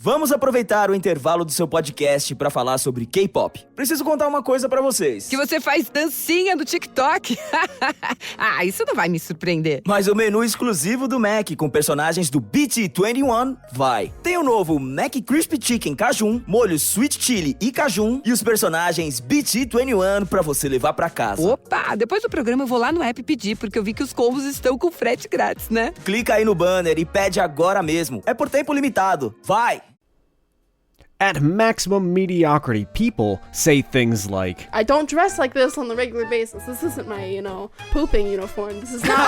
Vamos aproveitar o intervalo do seu podcast para falar sobre K-pop. Preciso contar uma coisa para vocês. Que você faz dancinha no TikTok? Ah, isso não vai me surpreender. Mas o menu exclusivo do Mac com personagens do BT21 vai. Tem o novo Mac Crispy Chicken Cajun, molho Sweet Chili e Cajun e os personagens BT21 para você levar para casa. Opa, depois do programa eu vou lá no app pedir, porque eu vi que os combos estão com frete grátis, né? Clica aí no banner e pede agora mesmo. É por tempo limitado. Vai! At Maximum Mediocrity, people say things like, I don't dress like this on the regular basis. This isn't my, pooping uniform. This is not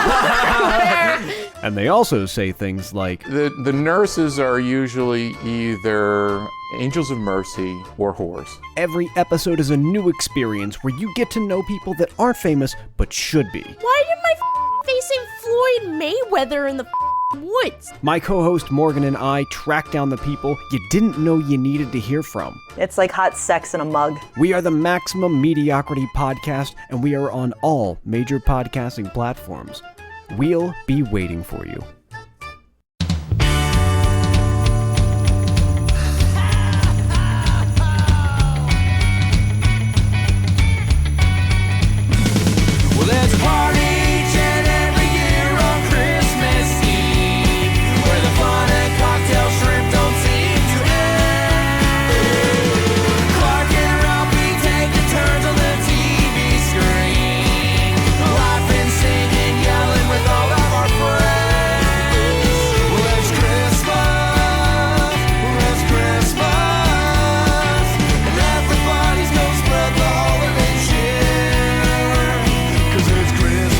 and they also say things like, The nurses are usually either angels of mercy or whores. every episode is a new experience where you get to know people that aren't famous but should be. Why am I facing Floyd Mayweather in the woods? My co-host Morgan and I track down the people you didn't know you needed to hear from. It's like hot sex in a mug. We are the Maximum Mediocrity Podcast, and we are on all major podcasting platforms. We'll be waiting for you. Well, there's a party each and every year on Christmas Eve, where the fun and cocktail shrimp don't seem to end. Clark and Ralphie taking turns on the TV screen, laughing, singing, yelling with all of our friends. Well, it's Christmas, and everybody's gonna spread the holiday cheer. 'Cause it's Christmas.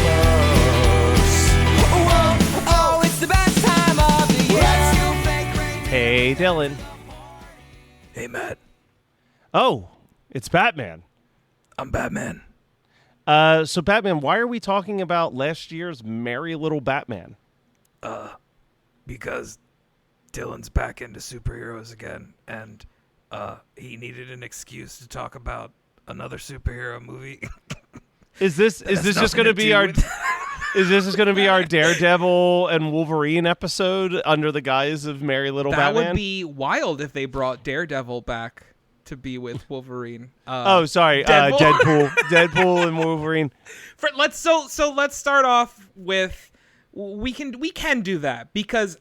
Oh, it's the best time of the year. Let's go fake rain. Hey, Dylan. Hey, Matt. Oh, it's Batman. I'm Batman. So Batman, why are we talking about last year's Merry Little Batman? Because Dylan's back into superheroes again, and he needed an excuse to talk about another superhero movie. Is this just going to be our is this going to be our Daredevil and Wolverine episode under the guise of Merry Little That Batman? would be wild if they brought Daredevil back to be with Wolverine. Oh, sorry, Deadpool? Deadpool and Wolverine. Let's start off with we can do that because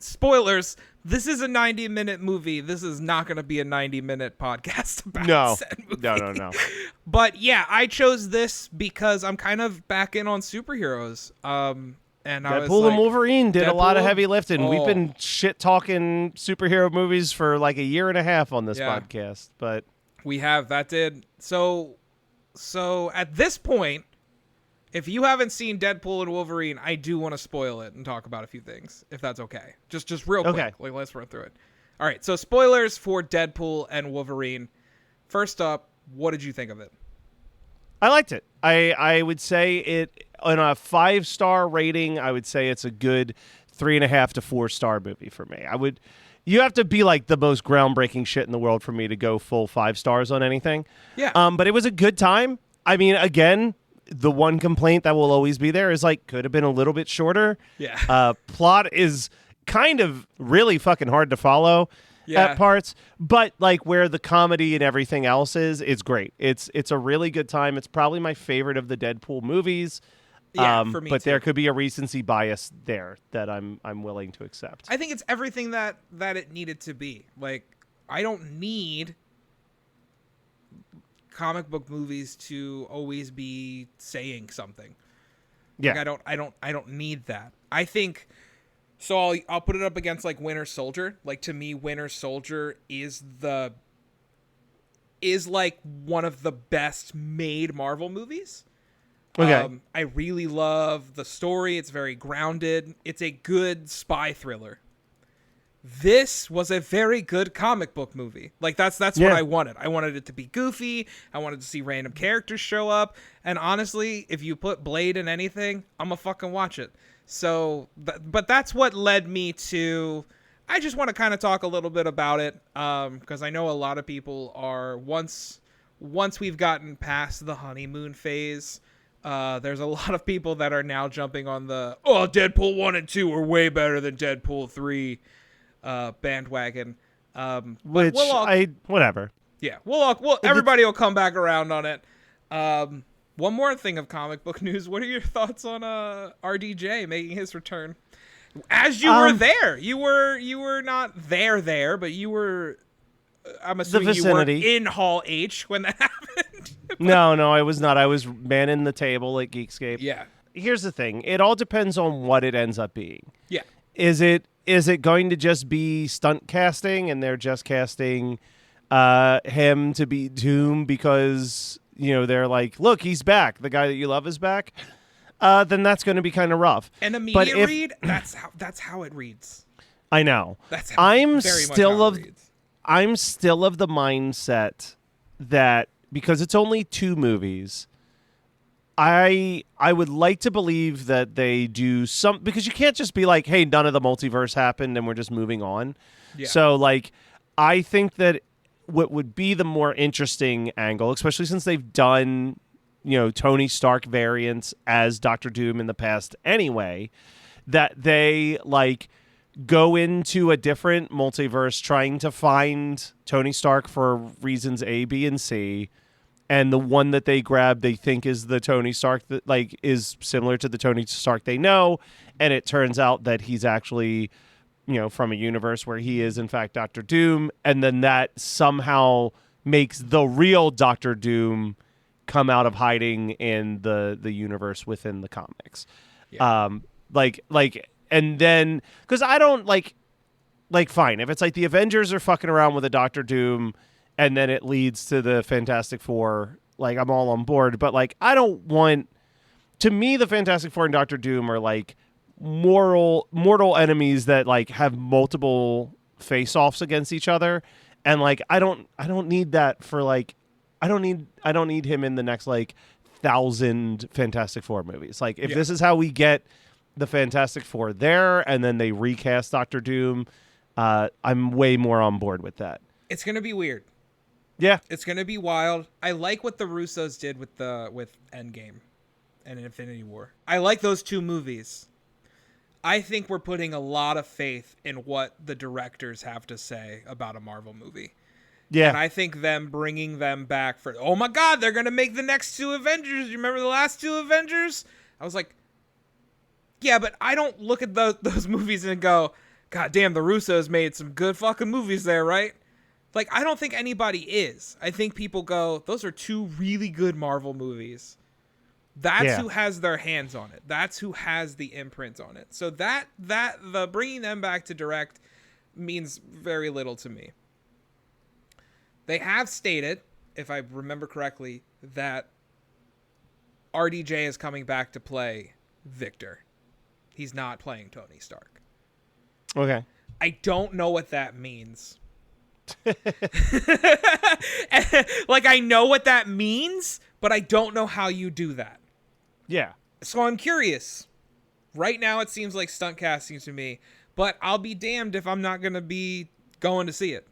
spoilers. This is a 90-minute movie. This is not going to be a 90-minute podcast about No, said movie. no. But yeah, I chose this because I'm kind of back in on superheroes. And I was Deadpool like, and Wolverine did a lot of Deadpool? Heavy lifting. We've Oh. been shit talking superhero movies for like a year and a half on this Yeah. podcast, but We have that did so at this point, if you haven't seen Deadpool and Wolverine, I do want to spoil it and talk about a few things, if that's okay. Just real quick. Okay. Like, let's run through it. All right, so spoilers for Deadpool and Wolverine. First up, what did you think of it? I liked it. I would say it on a 5-star rating. I would say it's a good 3.5 to 4-star movie for me. You have to be like the most groundbreaking shit in the world for me to go full 5 stars on anything. Yeah. But it was a good time. I mean, again, the one complaint that will always be there is like could have been a little bit shorter. Yeah. Plot is kind of really fucking hard to follow. At parts, but like where the comedy and everything else is great. It's a really good time. It's probably my favorite of the Deadpool movies. Yeah, for me but too. there could be a recency bias there that I'm willing to accept. I think it's everything that it needed to be. Like, I don't need comic book movies to always be saying something. Yeah. Like, I don't need that. I think so I'll put it up against like Winter Soldier. Like, to me, Winter Soldier is like one of the best made Marvel movies. Okay. I really love the story. It's very grounded. It's a good spy thriller. This was a very good comic book movie. Like, that's what I wanted. I wanted it to be goofy. I wanted to see random characters show up. And honestly, if you put Blade in anything, I'm gonna fucking watch it. So, but that's what led me to. I just want to kind of talk a little bit about it, because I know a lot of people are once we've gotten past the honeymoon phase. There's a lot of people that are now jumping on the Deadpool 1 and 2 are way better than Deadpool 3 bandwagon. Which whatever. Yeah, everybody will come back around on it. One more thing of comic book news. What are your thoughts on RDJ making his return? As you were there, you were not there, but you were. I'm assuming you were in Hall H when that happened. No, I was not. I was manning the table at Geekscape. Yeah. Here's the thing. It all depends on what it ends up being. Yeah. Is it going to just be stunt casting and they're just casting him to be Doom because, they're like, look, he's back. The guy that you love is back. Then that's going to be kind of rough. And a media read, that's how it reads. I know. That's how I'm still of the mindset that because it's only 2 movies, I would like to believe that they do some, because you can't just be like, hey, none of the multiverse happened and we're just moving on. Yeah. So I think that what would be the more interesting angle, especially since they've done, Tony Stark variants as Dr. Doom in the past anyway, that they go into a different multiverse trying to find Tony Stark for reasons A, B, and C. And the one that they grab, they think is the Tony Stark that is similar to the Tony Stark they know. And it turns out that he's actually, from a universe where he is in fact Dr. Doom. And then that somehow makes the real Dr. Doom come out of hiding in the universe within the comics. Yeah. And then, because I don't fine. If it's the Avengers are fucking around with a Dr. Doom, and then it leads to the Fantastic Four, I'm all on board. But, I don't want... To me, the Fantastic Four and Doctor Doom are, mortal enemies that, have multiple face-offs against each other. And, I don't need that for, I don't need him in the next, 1,000 Fantastic Four movies. If this is how we get the Fantastic Four there, and then they recast Doctor Doom, I'm way more on board with that. It's going to be weird. Yeah, it's gonna be wild. I like what the Russos did with Endgame and Infinity War. I like those 2 movies. I think we're putting a lot of faith in what the directors have to say about a Marvel movie. Yeah, and I think them bringing them back for, oh my God, they're gonna make the next 2 Avengers. You remember the last 2 Avengers? I was like, yeah, but I don't look at those movies and go, God damn, the Russos made some good fucking movies there, right? I don't think anybody is. I think people go, those are 2 really good Marvel movies. That's who has their hands on it. That's who has the imprint on it. So the bringing them back to direct means very little to me. They have stated, if I remember correctly, that RDJ is coming back to play Victor. He's not playing Tony Stark. Okay. I don't know what that means. I know what that means, but I don't know how you do that. Yeah. So I'm curious. Right now it seems like stunt casting to me, but I'll be damned if I'm not going to be going to see it.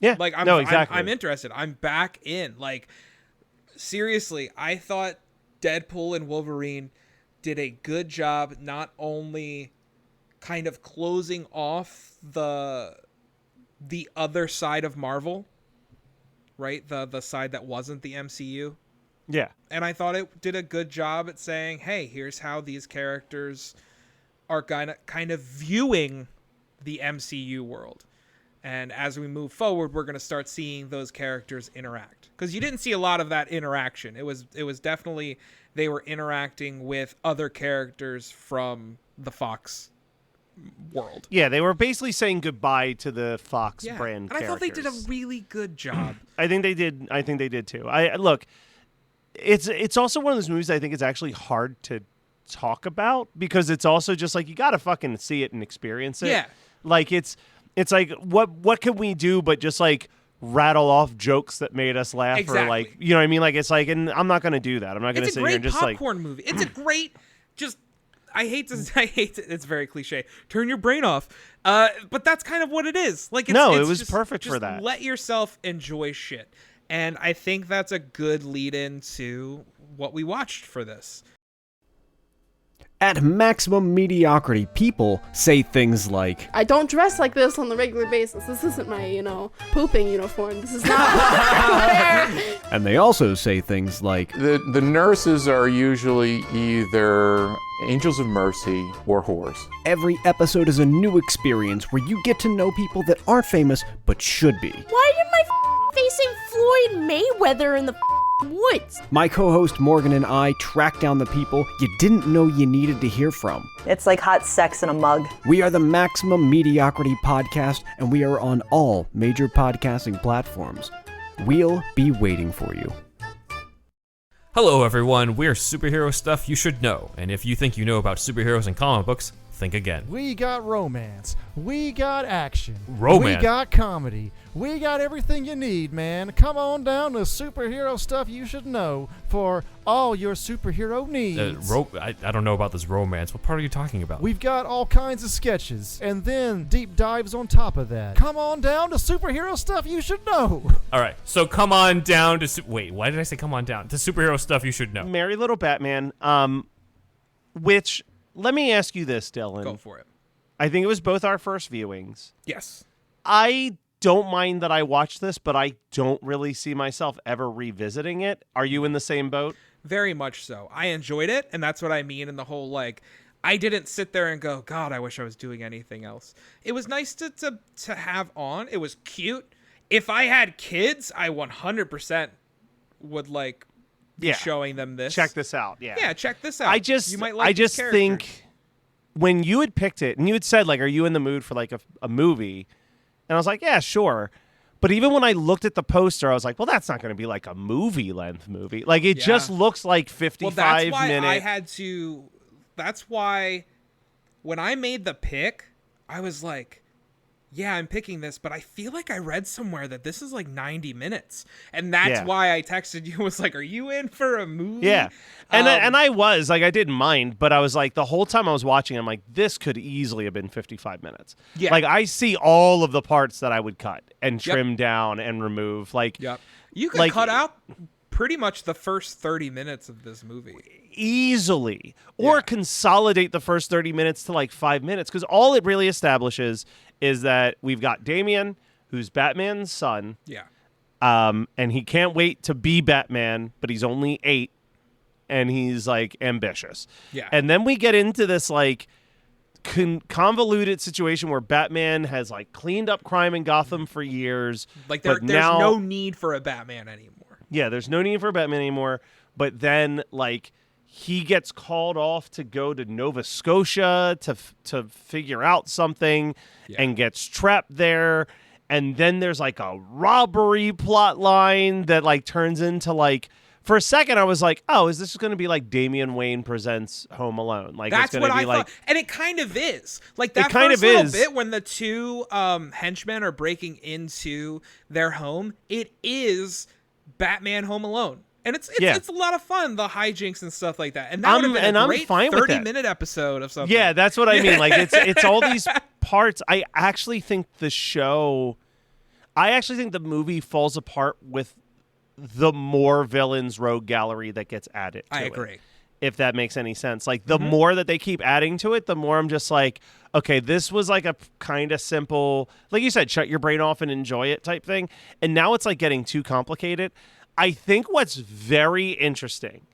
Yeah. I'm interested. I'm back in. Seriously, I thought Deadpool and Wolverine did a good job not only kind of closing off the other side of Marvel, right? The side that wasn't the MCU. Yeah. And I thought it did a good job at saying, hey, here's how these characters are kind of viewing the MCU world. And as we move forward, we're going to start seeing those characters interact. Because you didn't see a lot of that interaction. It was definitely, they were interacting with other characters from the Fox world. Yeah, they were basically saying goodbye to the Fox brand and characters. I thought they did a really good job. I think they did too. Look, it's also one of those movies I think it's actually hard to talk about because it's also just you got to fucking see it and experience it. Yeah. It's what can we do but just rattle off jokes that made us laugh exactly. Or you know what I mean? And I'm not going to do that. I'm not going to sit here and just It's a great popcorn movie. It's a great I hate to it's very cliche. Turn your brain off. But that's kind of what it is. It was perfect for that. Let yourself enjoy shit. And I think that's a good lead in to what we watched for this. At Maximum Mediocrity, people say things like, I don't dress like this on the regular basis. This isn't my, pooping uniform. This is not what I wear. and they also say things like, The nurses are usually either angels of mercy or whores. every episode is a new experience where you get to know people that aren't famous but should be. Why did my facing Floyd Mayweather in the woods? My co-host Morgan and I track down the people you didn't know you needed to hear from. It's like hot sex in a mug. We are the Maximum Mediocrity Podcast, and we are on all major podcasting platforms. We'll be waiting for you. Hello everyone, we're Superhero Stuff You Should Know, and if you think you know about superheroes and comic books, think again. We got romance. We got action. Romance? We got comedy. We got everything you need, man. Come on down to Superhero Stuff You Should Know for all your superhero needs. I don't know about this romance. What part are you talking about? We've got all kinds of sketches, and then deep dives on top of that. Come on down to Superhero Stuff You Should Know. Alright, so come on down to... Wait, why did I say come on down? To Superhero Stuff You Should Know. Merry Little Batman, which... Let me ask you this, Dylan. Go for it. I think it was both our first viewings. Yes. I don't mind that I watched this, but I don't really see myself ever revisiting it. Are you in the same boat? Very much so. I enjoyed it, and that's what I mean in the whole, I didn't sit there and go, God, I wish I was doing anything else. It was nice to have on. It was cute. If I had kids, I 100% would, be showing them this. Check this out. Yeah, check this out. You might like I just think when you had picked it and you had said, are you in the mood for a movie? And I was like, yeah, sure. But even when I looked at the poster, I was like, well, that's not going to be like a movie length movie. It just looks like 55 that's why minutes. I had to. That's why when I made the pick, I was like, yeah, I'm picking this, but I feel like I read somewhere that this is 90 minutes. And that's why I texted you, was like, are you in for a movie? Yeah. And I was, I didn't mind, but I was the whole time I was watching, I'm like, this could easily have been 55 minutes. Yeah. I see all of the parts that I would cut and trim down and remove. Yep. You could cut out pretty much the first 30 minutes of this movie. Easily. Or consolidate the first 30 minutes to 5 minutes, because all it really establishes is that we've got Damian, who's Batman's son. Yeah. And he can't wait to be Batman, but he's only 8, and he's ambitious. Yeah. And then we get into this convoluted situation where Batman has cleaned up crime in Gotham for years. There's no need for a Batman anymore. Yeah, there's no need for a Batman anymore. But then he gets called off to go to Nova Scotia to figure out something and gets trapped there. And then there's a robbery plot line that turns into for a second I was like, oh, is this going to be Damian Wayne presents Home Alone? That's it's what be I thought. And it kind of is. That it kind first of little is. bit when the two henchmen are breaking into their home, it is Batman Home Alone. And it's a lot of fun, the hijinks and stuff like that. And that would have been a great fine with 30-minute episode of something. Yeah, that's what I mean. It's all these parts. I actually think the movie falls apart with the more villains rogue gallery that gets added to I agree. it, if that makes any sense. The more that they keep adding to it, the more I'm just okay, this was a kind of simple, like you said, shut your brain off and enjoy it type thing. And now it's getting too complicated. I think what's very interesting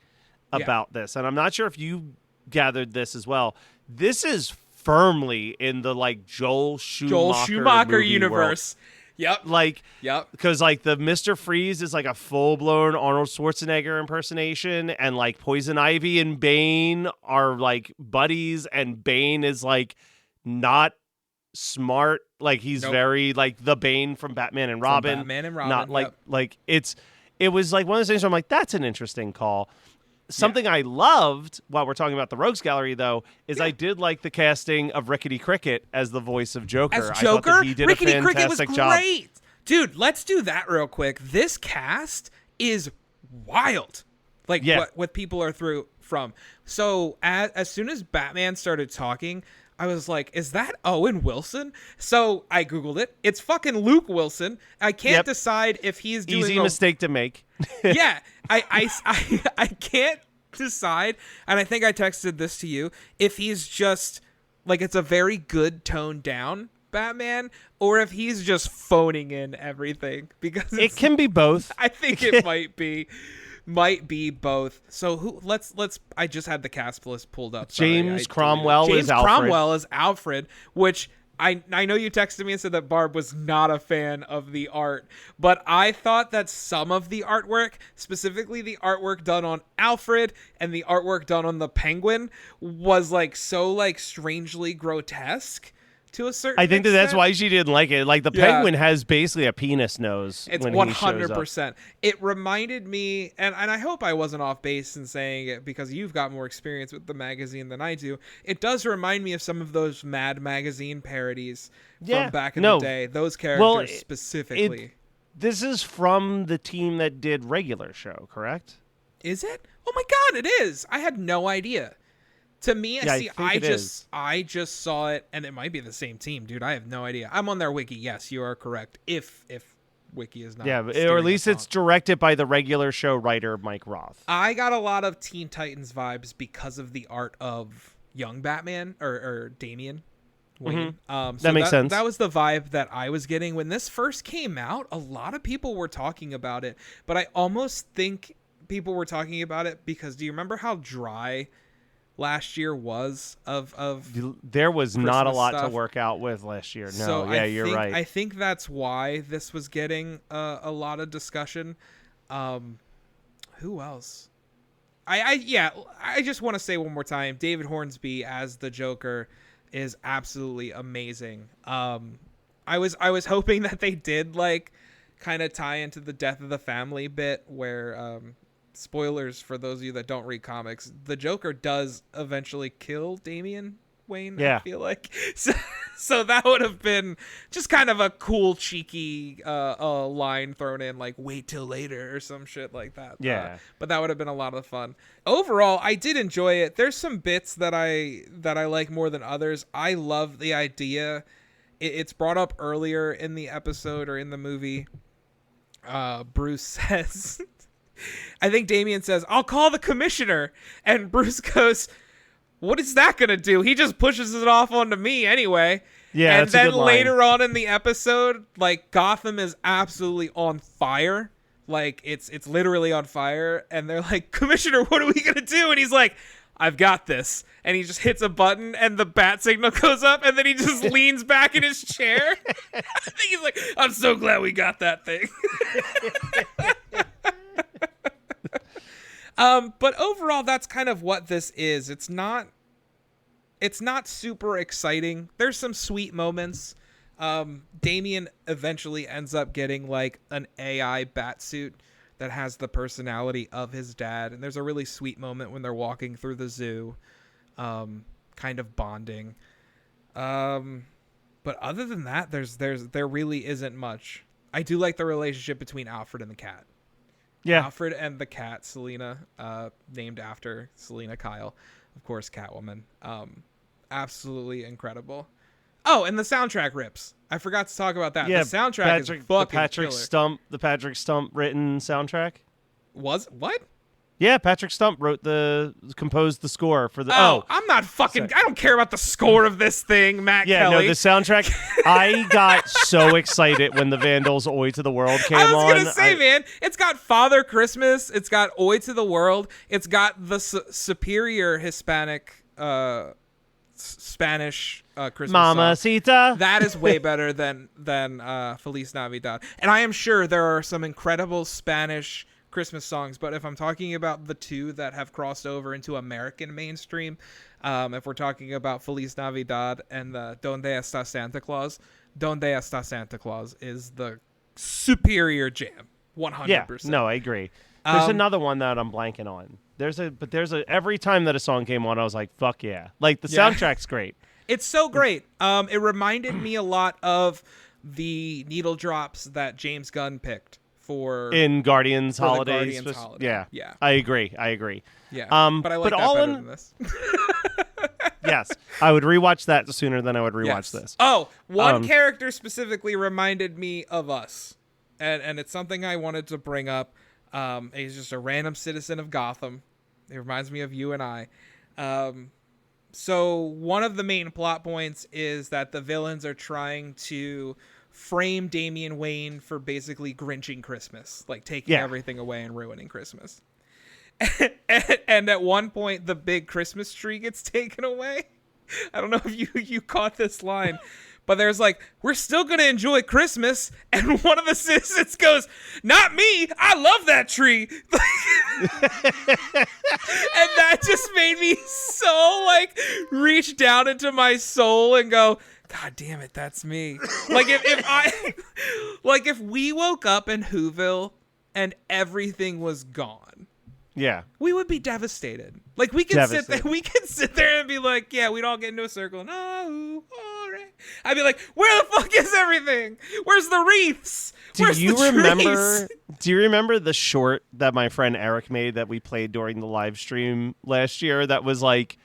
about this, and I'm not sure if you gathered this as well, this is firmly in the Joel Schumacher universe. World. Yep. Because the Mr. Freeze is a full-blown Arnold Schwarzenegger impersonation, and Poison Ivy and Bane are buddies, and Bane is not smart. He's very the Bane from Batman and Robin. Not it was one of those things where I'm that's an interesting call. Something I loved while we're talking about the Rogues Gallery, though, is I did like the casting of Rickety Cricket as the voice of Joker. As I Joker? thought that he did Rickety a Cricket was fantastic job. great. Dude, let's do that real quick. This cast is wild. What people are through from. So as soon as Batman started talking, I was like, is that Owen Wilson? So I Googled it. It's fucking Luke Wilson. I can't decide if he's doing easy mistake to make. Yeah. I can't decide, and I think I texted this to you, if he's just like it's a very good toned down Batman, or if he's just phoning in everything, because it can be both. I think it might be both. So I just had the cast list pulled up. James Cromwell is Alfred. James Cromwell is Alfred, which I know you texted me and said that Barb was not a fan of the art, but I thought that some of the artwork, specifically the artwork done on Alfred and the artwork done on the Penguin, was like so like strangely grotesque to a certain I think extent. that's why she didn't like it. Like the Penguin has basically a penis nose. It's when 100%. It reminded me, and I hope I wasn't off base in saying it because you've got more experience with the magazine than I do. It does remind me of some of those Mad Magazine parodies from back in the day. Those characters specifically. This is from the team that did regular show, correct? Is it? Oh my God, it is. I had no idea. To me, I just saw it, and it might be the same team, dude. I have no idea. I'm on their wiki. Yes, you are correct. If wiki is not, or at least it's directed by the regular show writer Mike Roth. I got a lot of Teen Titans vibes because of the art of young Batman or Damian Wayne. So that makes sense. That was the vibe that I was getting when this first came out. A lot of people were talking about it, but I almost think people were talking about it because do you remember how dry last year was of there was Christmas not a lot stuff. To work out with last year. No, so you're right. I think that's why this was getting a lot of discussion. Who else? I just want to say one more time, David Hornsby as the Joker is absolutely amazing. I was hoping that they did like kind of tie into the death of the family bit where spoilers for those of you that don't read comics, the Joker does eventually kill Damian Wayne. Yeah. I feel like so that would have been just kind of a cool cheeky line thrown in, like wait till later or some shit like that. Yeah. But that would have been a lot of fun. Overall, I did enjoy it. There's some bits that I like more than others. I love the idea. It's brought up earlier in the episode or in the movie. Bruce says I think Damian says, I'll call the commissioner. And Bruce goes, what is that going to do? He just pushes it off onto me anyway. Yeah, and then later on in the episode, like Gotham is absolutely on fire. Like it's literally on fire. And they're like, Commissioner, what are we going to do? And he's like, I've got this. And he just hits a button and the bat signal goes up and then he just leans back in his chair. I think he's like, I'm so glad we got that thing. But overall, that's kind of what this is. It's not super exciting. There's some sweet moments. Damian eventually ends up getting like an AI bat suit that has the personality of his dad. And there's a really sweet moment when they're walking through the zoo, kind of bonding. But other than that, there really isn't much. I do like the relationship between Alfred and the cat. Yeah. Alfred and the cat, Selena, named after Selena Kyle, of course, Catwoman. Absolutely incredible. Oh, and the soundtrack rips. I forgot to talk about that. Yeah, the soundtrack is fucking killer. The Patrick Stump written soundtrack. Was what? Yeah, Patrick Stump composed the score for the. I'm not fucking. I don't care about the score of this thing, Matt yeah, Kelly. No, the soundtrack. I got so excited when the Vandals' "Oi to the World" came on. I was gonna say, man, it's got Father Christmas. It's got "Oi to the World." It's got the superior Hispanic, Spanish Christmas Mamacita. song. That is way better than Feliz Navidad. And I am sure there are some incredible Spanish Christmas songs, but if I'm talking about the two that have crossed over into American mainstream, if we're talking about Feliz Navidad and the Donde Está Santa Claus, Donde Está Santa Claus is the superior jam, 100%. Yeah, no, I agree. There's another one that I'm blanking on. There's every time that a song came on, I was like, fuck yeah. Like the soundtrack's great. It's so great. It reminded me a lot of the needle drops that James Gunn picked in Guardians Holiday. Guardians Holiday. Yeah. I agree. Yeah. But I like that better than this. Yes. I would rewatch that sooner than I would rewatch this. Oh, one character specifically reminded me of us. And it's something I wanted to bring up. He's just a random citizen of Gotham. It reminds me of you and I. So one of the main plot points is that the villains are trying to frame Damian Wayne for basically grinching Christmas, like taking everything away and ruining Christmas. And at one point, the big Christmas tree gets taken away. I don't know if you caught this line, but there's like, we're still going to enjoy Christmas. And one of the citizens goes, not me. I love that tree. And that just made me so like reach down into my soul and go, God damn it, that's me. Like if we woke up in Whoville and everything was gone. Yeah. We would be devastated. Like we can sit there and be like, yeah, we'd all get into a circle and all right. I'd be like, where the fuck is everything? Where's the wreaths? Where's the trees? Do you remember the short that my friend Eric made that we played during the live stream last year that was like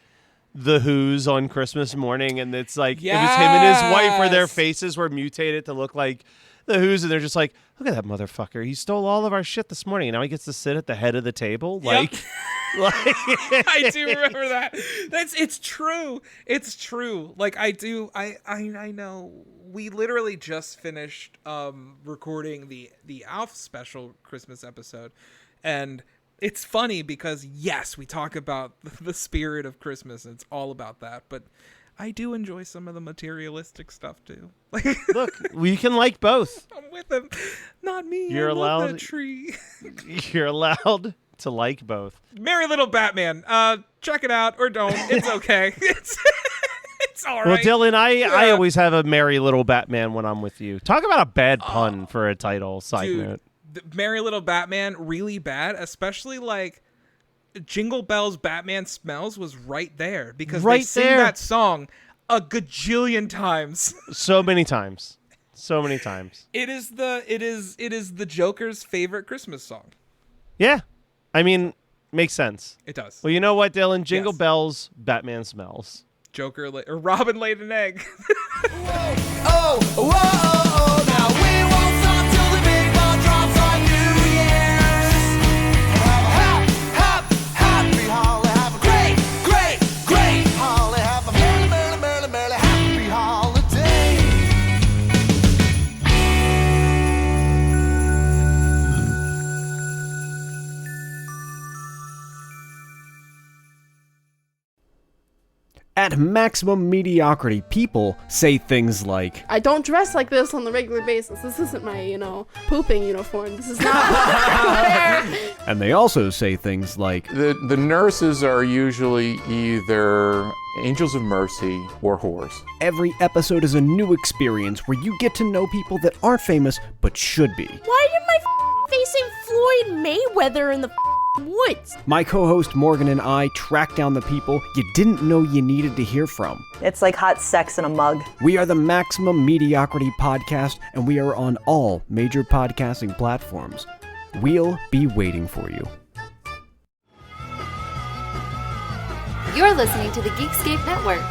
the Who's on Christmas morning, and it's like it was him and his wife where their faces were mutated to look like the Who's, and they're just like, look at that motherfucker. He stole all of our shit this morning, and now he gets to sit at the head of the table. Like, I do remember that. It's true. It's true. Like I know. We literally just finished recording the Alf special Christmas episode, and it's funny because yes, we talk about the spirit of Christmas, and it's all about that, but I do enjoy some of the materialistic stuff too. Look, we can like both. I'm with him. Not me. You're I love allowed. that tree. You're allowed to like both. Merry Little Batman. Check it out or don't. It's okay. It's all right. Well, Dylan, I always have a Merry Little Batman when I'm with you. Talk about a bad pun for a title. Side note. Merry Little Batman, really bad, especially like Jingle Bells Batman Smells was right there because they sing that song a gajillion times. So many times. It is the Joker's favorite Christmas song. Yeah. I mean, makes sense. It does. Well, you know what, Dylan? Jingle Bells, Batman Smells. Joker or Robin laid an egg. Whoa, now we won't stop till the big ball drops on New Year's. Happy holiday, have a great holiday, have a merry happy holiday. At Maximum Mediocrity, people say things like, I don't dress like this on the regular basis. This isn't my, pooping uniform. This is not what I wear. And they also say things like, The nurses are usually either angels of mercy or whores. Every episode is a new experience where you get to know people that aren't famous but should be. Why did my facing Floyd Mayweather in the woods? My co-host Morgan and I track down the people you didn't know you needed to hear from. It's like hot sex in a mug. We are the Maximum Mediocrity Podcast, and we are on all major podcasting platforms. We'll be waiting for you. You're listening to the Geekscape Network.